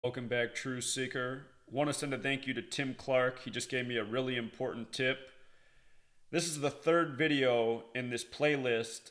Welcome back, True Seeker. Want to send a thank you to Tim Clark. He just gave me a really important tip. This is the third video in this playlist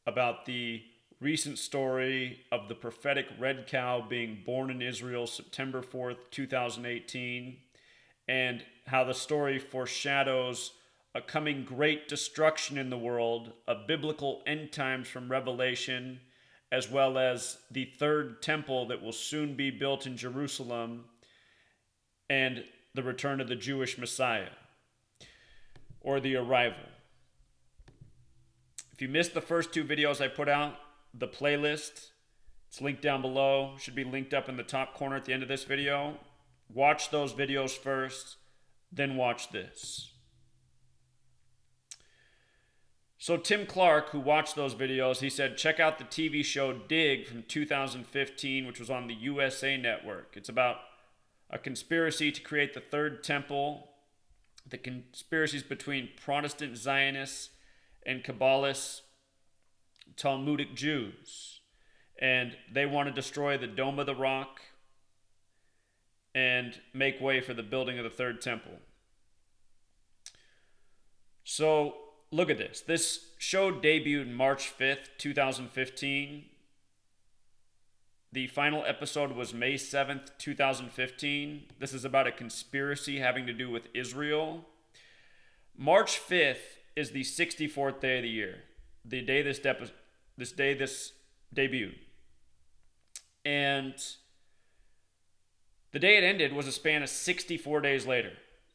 about the recent story of the prophetic red cow being born in Israel September 4th, 2018, and how the story foreshadows a coming great destruction in the world, a biblical end times from Revelation, as well as the third temple that will soon be built in Jerusalem, and the return of the Jewish Messiah, or the arrival. If you missed the first two videos I put out, the playlist, it's linked down below, should be linked up in the top corner at the end of this video. Watch those videos first, then watch this. So Tim Clark, who watched those videos, he said, check out the TV show Dig from 2015, which was on the USA Network. It's about a conspiracy to create the third temple, the conspiracies between Protestant Zionists and Kabbalists, Talmudic Jews. And they want to destroy the Dome of the Rock and make way for the building of the third temple. So look at this. This show debuted March 5th, 2015. The final episode was May 7th, 2015. This is about a conspiracy having to do with Israel. March 5th is the 64th day of the year, the day this debuted. And the day it ended was a span of 64 days later.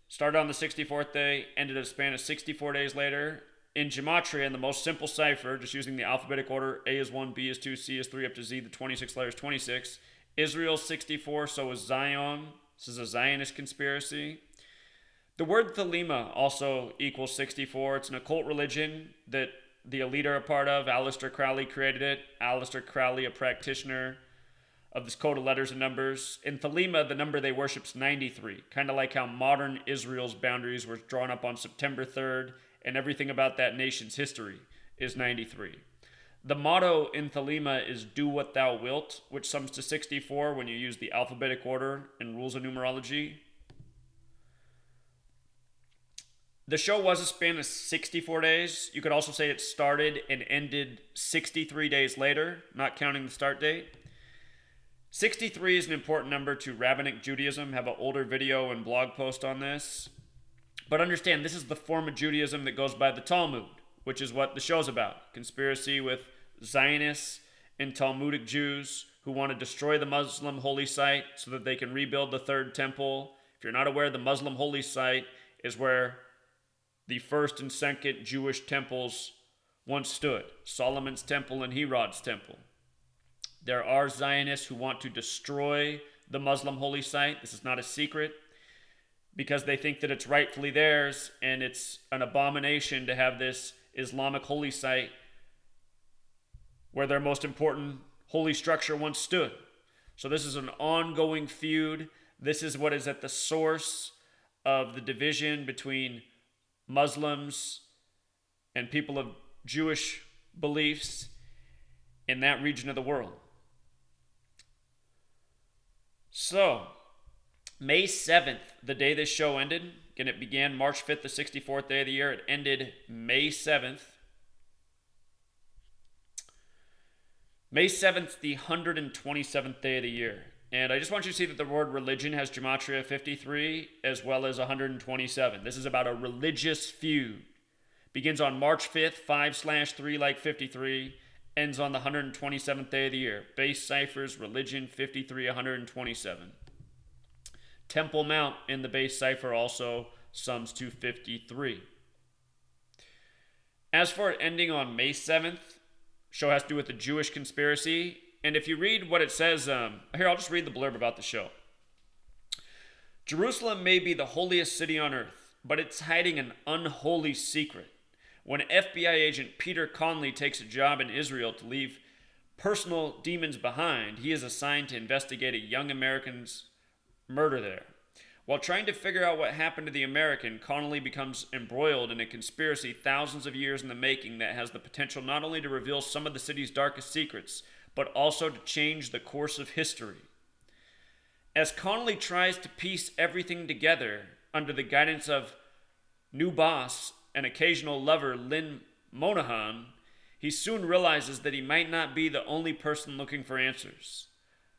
Started on the 64th day, ended a span of 64 days later. In Gematria, in the most simple cipher, just using the alphabetic order, A is 1, B is 2, C is 3, up to Z, the 26 letters, 26. Israel's 64, so is Zion. This is a Zionist conspiracy. The word Thelema also equals 64. It's an occult religion that the elite are a part of. Aleister Crowley created it. Aleister Crowley, a practitioner of this code of letters and numbers. In Thelema, the number they worship is 93, kind of like how modern Israel's boundaries were drawn up on September 3rd, and everything about that nation's history is 93. The motto in Thelema is do what thou wilt, which sums to 64 when you use the alphabetic order and rules of numerology. The show was a span of 64 days. You could also say it started and ended 63 days later, not counting the start date. 63 is an important number to Rabbinic Judaism. I have an older video and blog post on this. But understand, this is the form of Judaism that goes by the Talmud, which is what the show's about. Conspiracy with Zionists and Talmudic Jews who want to destroy the Muslim holy site so that they can rebuild the third temple. If you're not aware, the Muslim holy site is where the first and second Jewish temples once stood. Solomon's temple and Herod's temple. There are Zionists who want to destroy the Muslim holy site. This is not a secret, because they think that it's rightfully theirs, and it's an abomination to have this Islamic holy site where their most important holy structure once stood. So this is an ongoing feud. This is what is at the source of the division between Muslims and people of Jewish beliefs in that region of the world. So, May 7th, the day this show ended, and it began March 5th, the 64th day of the year. It ended May 7th. May 7th, the 127th day of the year. And I just want you to see that the word religion has Gematria 53 as well as 127. This is about a religious feud. Begins on March 5th, 5/3 like 53, ends on the 127th day of the year. Base ciphers, religion, 53, 127. Temple Mount in the base cipher also sums to 53. As for it ending on May 7th, show has to do with the Jewish conspiracy. And if you read what it says, here, I'll just read the blurb about the show. Jerusalem may be the holiest city on earth, but it's hiding an unholy secret. When FBI agent Peter Conley takes a job in Israel to leave personal demons behind, he is assigned to investigate a young American's murder there. While trying to figure out what happened to the American, Connolly becomes embroiled in a conspiracy thousands of years in the making that has the potential not only to reveal some of the city's darkest secrets, but also to change the course of history. As Connolly tries to piece everything together under the guidance of new boss and occasional lover Lynn Monahan, he soon realizes that he might not be the only person looking for answers.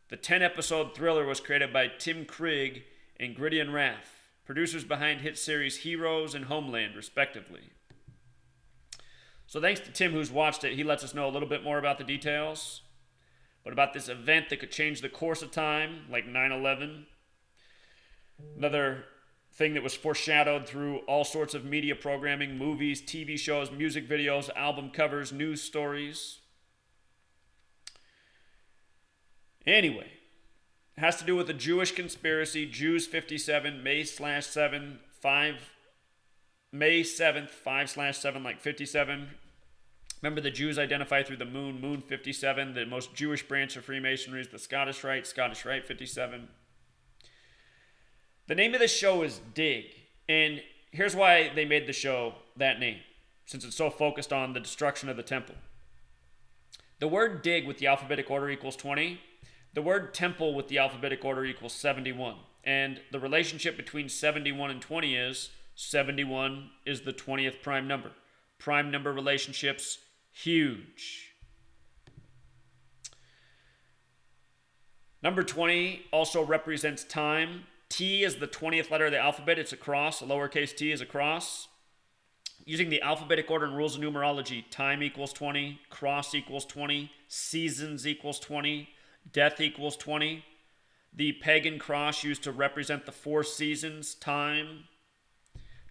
The 10-episode thriller was created by Tim Krigg and Gritty Rath, producers behind hit series Heroes and Homeland, respectively. So thanks to Tim, who's watched it, he lets us know a little bit more about the details, but about this event that could change the course of time, like 9/11. Another thing that was foreshadowed through all sorts of media programming, movies, TV shows, music videos, album covers, news stories. Anyway, it has to do with a Jewish conspiracy, Jews 57, May 7th, 5/7, like 57. Remember, the Jews identify through the moon 57. The most Jewish branch of Freemasonry is the Scottish Rite 57. The name of the show is Dig, and here's why they made the show that name, since it's so focused on the destruction of the temple. The word dig with the alphabetic order equals 20. The word temple with the alphabetic order equals 71. And the relationship between 71 and 20 is 71 is the 20th prime number. Prime number relationships, huge. Number 20 also represents time. T is the 20th letter of the alphabet. It's a cross. A lowercase t is a cross. Using the alphabetic order and rules of numerology, time equals 20, cross equals 20, seasons equals 20, death equals 20. The pagan cross used to represent the 4 seasons, time.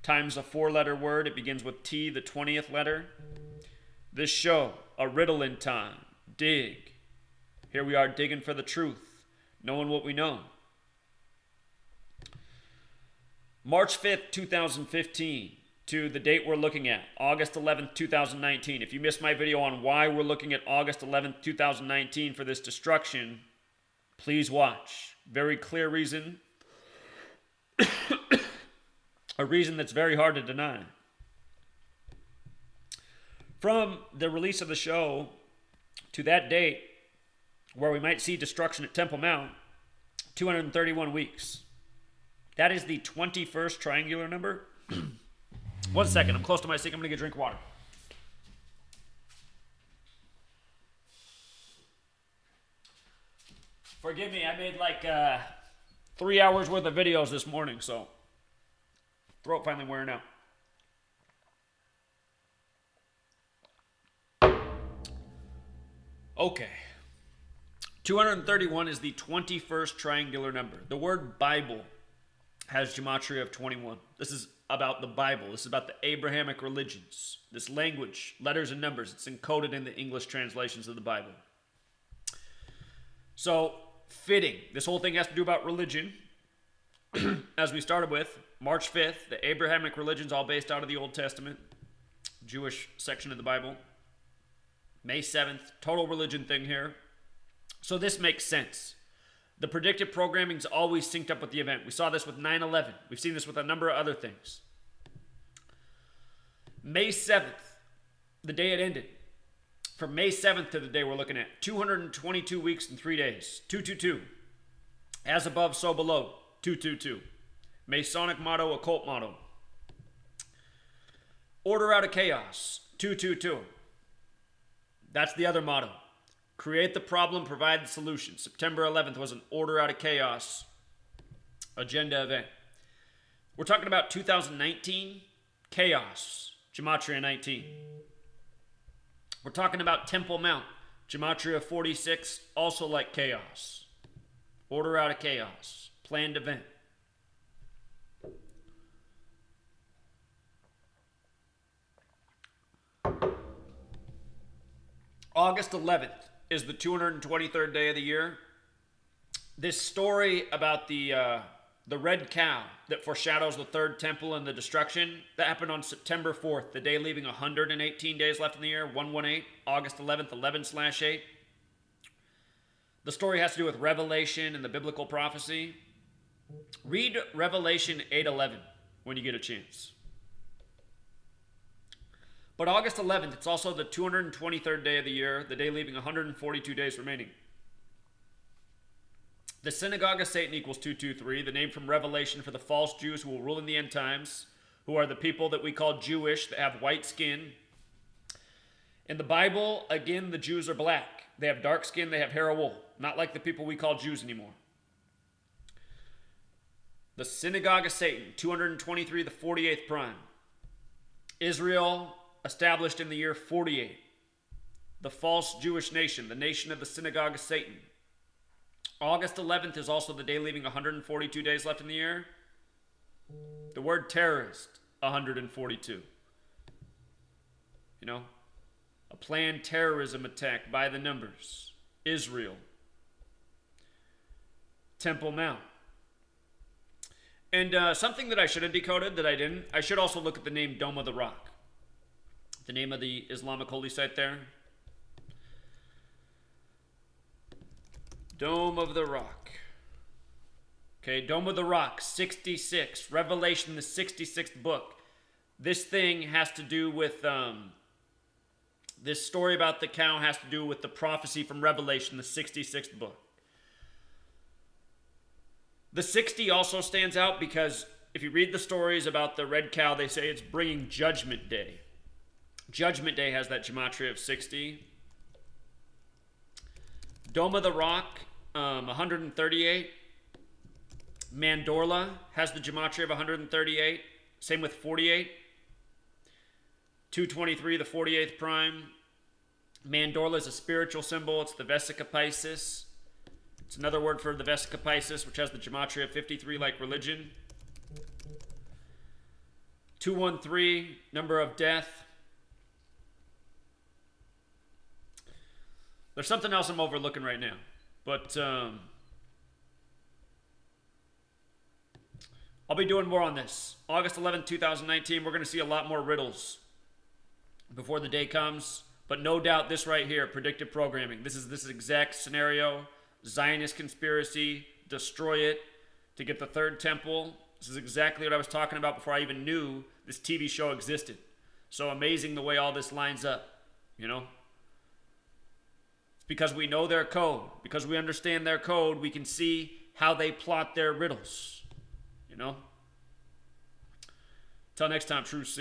Time's a 4-letter word. It begins with T, the 20th letter. This show, a riddle in time. Dig. Here we are digging for the truth, knowing what we know. March 5th, 2015, to the date we're looking at, August 11th, 2019. If you missed my video on why we're looking at August 11th, 2019 for this destruction, please watch. Very clear reason. A reason that's very hard to deny. From the release of the show to that date, where we might see destruction at Temple Mount, 231 weeks. That is the 21st triangular number. 1 second, I'm close to my sink. I'm going to get a drink of water. Forgive me, I made like 3 hours worth of videos this morning, so throat finally wearing out. Okay. 231 is the 21st triangular number. The word Bible has Gematria of 21. This is about the Bible. This is about the Abrahamic religions. This language, letters and numbers, it's encoded in the English translations of the Bible. So, fitting. This whole thing has to do about religion. As we started with, March 5th, the Abrahamic religions all based out of the Old Testament, Jewish section of the Bible. May 7th, total religion thing here. So this makes sense. The predictive programming is always synced up with the event. We saw this with 9/11. We've seen this with a number of other things. May 7th, the day it ended. From May 7th to the day we're looking at, 222 weeks and 3 days. 222. As above, so below. 222. Masonic motto, occult motto. Order out of chaos. 222. That's the other motto. Create the problem, provide the solution. September 11th was an order out of chaos agenda event. We're talking about 2019, chaos, Gematria 19. We're talking about Temple Mount, Gematria 46, also like chaos. Order out of chaos, planned event. August 11th is the 223rd day of the year. This story about the red cow that foreshadows the third temple and the destruction, that happened on September 4th, the day leaving 118 days left in the year, 118, August 11th, 11/8. The story has to do with Revelation and the biblical prophecy. Read Revelation 8:11 when you get a chance. But August 11th, it's also the 223rd day of the year, the day leaving 142 days remaining. The synagogue of Satan equals 223, the name from Revelation for the false Jews who will rule in the end times, who are the people that we call Jewish, that have white skin. In the Bible, again, the Jews are black. They have dark skin, they have hair of wool. Not like the people we call Jews anymore. The synagogue of Satan, 223, the 48th prime. Israel, established in the year 48. The false Jewish nation, the nation of the synagogue of Satan. August 11th is also the day leaving 142 days left in the year. The word terrorist, 142. You know, a planned terrorism attack by the numbers. Israel. Temple Mount. And something that I should have decoded that I didn't, I should also look at the name Dome of the Rock. The name of the Islamic holy site there. Dome of the Rock. Okay, Dome of the Rock, 66. Revelation, the 66th book. This thing has to do with, this story about the cow has to do with the prophecy from Revelation, the 66th book. The 60 also stands out because if you read the stories about the red cow, they say it's bringing Judgment Day. Judgment Day has that gematria of 60. Dome of the Rock, 138. Mandorla has the gematria of 138. Same with 48. 223, the 48th prime. Mandorla is a spiritual symbol. It's the Vesica Pisces. It's another word for the Vesica Pisces, which has the gematria of 53, like religion. 213, number of death. There's something else I'm overlooking right now, but I'll be doing more on this. August 11th, 2019, we're going to see a lot more riddles before the day comes, but no doubt this right here, predictive programming. This is this exact scenario. Zionist conspiracy, destroy it to get the third temple. This is exactly what I was talking about before I even knew this TV show existed. So amazing the way all this lines up, you know? It's because we know their code. Because we understand their code, we can see how they plot their riddles, you know? Till next time, True Seekers.